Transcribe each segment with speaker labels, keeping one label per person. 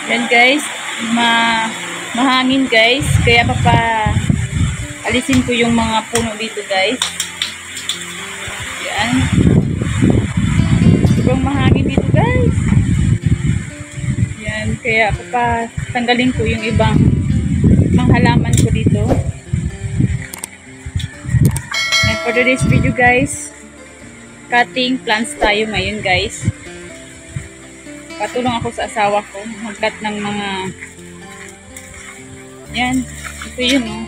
Speaker 1: Yan guys, mahangin guys, kaya alisin ko yung mga puno dito guys. Yan. Sobrang mahangin dito guys. Yan, kaya tanggalin ko yung ibang halaman ko dito. And for today's video guys, cutting plants tayo ngayon guys. Patulong ako sa asawa ko mag-cut ng mga yan, ito yun oh.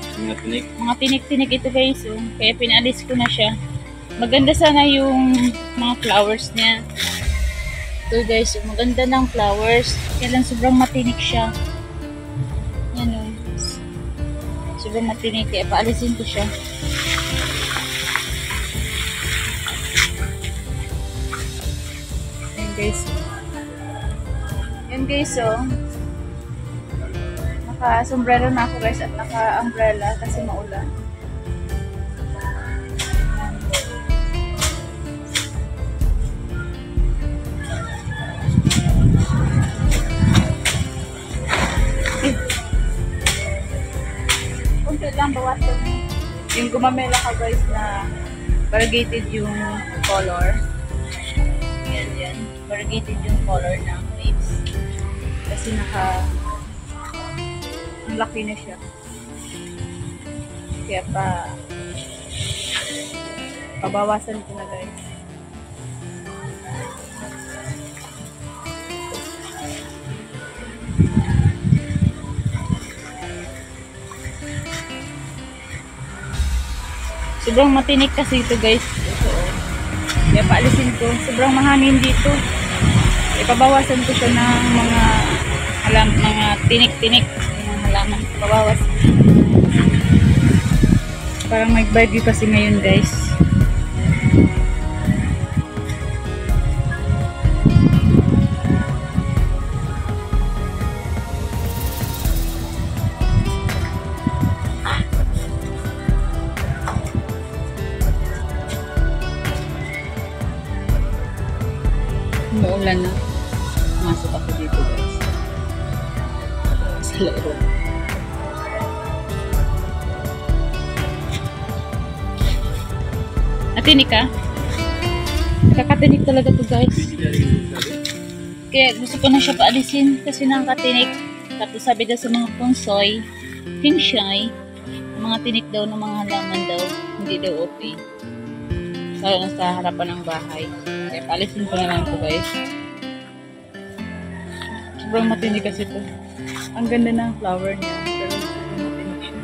Speaker 1: Mga tinik-tinik ito guys oh. Kaya pinalis ko na siya. Maganda sana yung mga flowers niya. Ito guys, oh, maganda ng flowers. Kaya lang sobrang matinik siya. Yan oh. Sobrang matinik, kaya paalisin ko siya. Yan guys. Yan guys oh. Naka-sombrero na ako guys at naka-umbrella kasi maulan. Kunti lang bawas yung gumamela ka guys na variegated yung color. Yan. Variegated yung color ng waves. Kasi ang laki na siya. Kaya pabawasan ko na guys. Sobrang matinik kasi ito guys. Kaya paalisin ko. Sobrang mahangin dito. Ipabawasan ko siya ng mga tinik-tinik. Mga halaman. Pabawas. Parang mag-barbie kasi ngayon guys. Maulan na. Masok ako dito guys. Sa loob. Natinik ka? Nakakatinik talaga to guys. Kaya gusto ko na siya paalisin kasi nakakatinik. Tapos sabi daw sa mga ponsoy, feng shui, mga tinik daw ng mga halaman daw, hindi daw okay. Lalo na sa harapan ng bahay. Kaya paalisin ko na lang ito guys. Sobrang matinig kasi ito. Ang ganda ng flower niya. Pero sobrang matinig siya.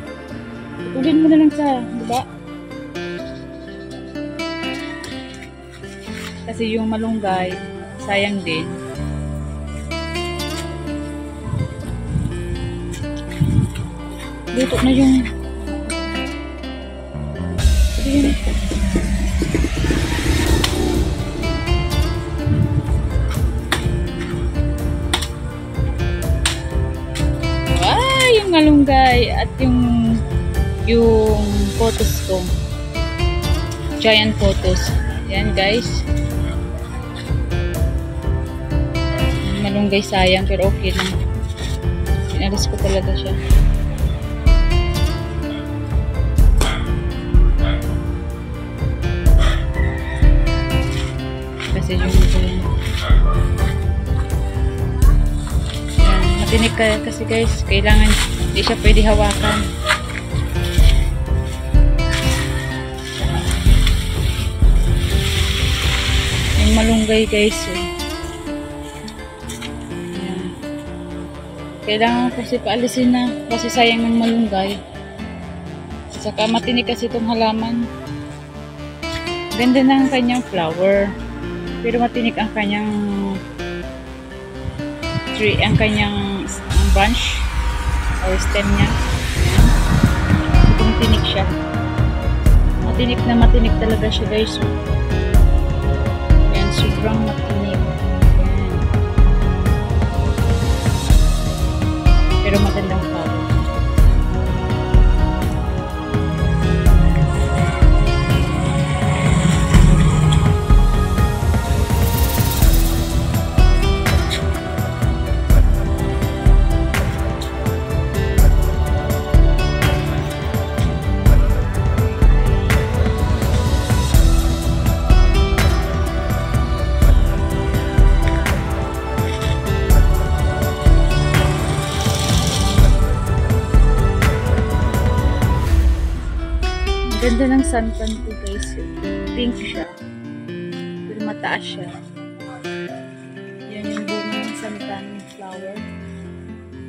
Speaker 1: Putulin mo na lang sa diba? Kasi yung malunggay, sayang din. Luto na yung malunggay at yung photos ko, giant photos. Yan guys, malunggay sayang pero okay lang. Pinalis ko talaga siya. Kasi yung matinig kasi guys, kailangan hindi siya pwede hawakan. Yung malunggay guys. Kailangan kasi paalisin na kasi sayang ng malunggay. Saka matinig kasi itong halaman. Ganda na ang kanyang flower. Pero matinig ang kanyang tree, ang kanyang branch or stem niya. Itong tinik siya. Matinik na matinik talaga siya guys. Yan, sobrang matinik. Yan. Pero magandang flower. Ganda ng santan ko guys. Pink siya. Pero mataas siya. Yan yung bunga ng santan flower.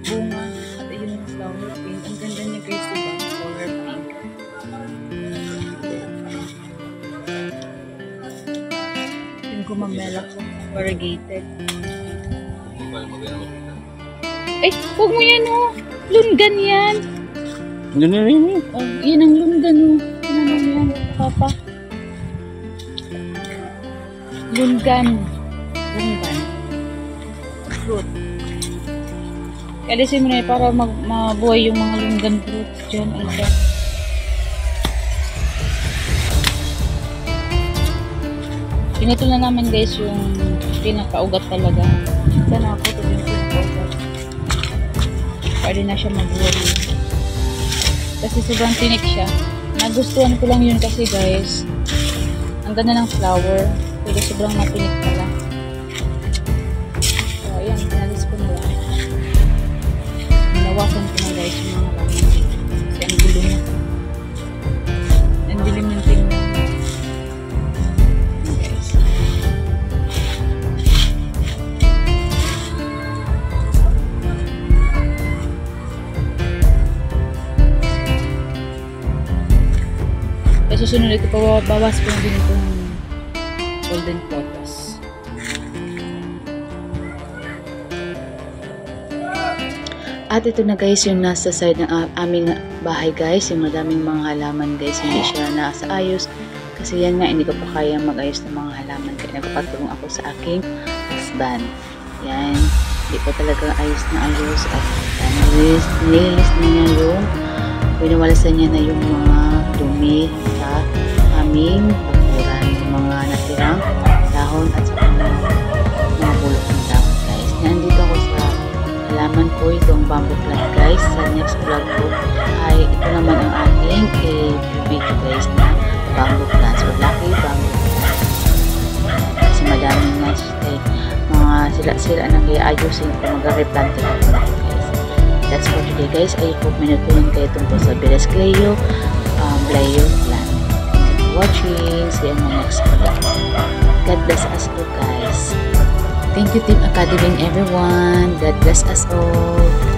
Speaker 1: Bunga. At yun yung flower pink. Ang ganda niya guys, diba? Color pink. Yung gumamela ko. Variegated. Ay, huwag mo yan oh. Lunggan yan. Oh, yan ang lunggan oh. Ano yan, papa? Lunggan. Lunggan. Fruit. Kalisin mo na para mabuhay yung mga lunggan fruits dyan. Ano ba? Pinito na naman guys yung pinakaugat talaga. Sana ako ito yung pinakaugat. Pwede na siya mabuhay. Kasi sobrang tinik siya. Nagustuhan ko lang yun kasi guys, ang ganda ng flower. Pero sobrang matinik pala. So ayan, pinalis ko na lang. Hinawakan ko na guys yung mga laman. Kasi ang gulo na. Ang dilim ng tingnan. Guys. Susunod ito, bawas ko na din itong golden potas. At ito na guys yung nasa side ng aming bahay guys, yung madaming mga halaman guys, hindi siya nasa ayos kasi yan nga hindi ko pa kaya mag-ayos ng mga halaman kaya nagpapatulong ako sa aking husband. Yan, hindi ko talaga ayos na ayos at nililis na niya yung pinawalasan niya na yung mga dumi sa aming bakuran, yung mga natirang dahon at saka mga bulok ng dahon guys. Nandito ako sa halaman ko, itong bamboo plant guys. Sa next vlog ko ay ito naman ang ating video guys na bamboo plants or lucky bamboo plants. Kasi madami nga mga sila-sila na kaya ayusin ko mag-replant ako guys. That's for today guys. I hope may natulong kayo tungkol sa Beres Cleo Blayo plant. Thank you for watching. See you in my next vlog. God bless us all guys. Thank you Team Academy and everyone. God bless us all.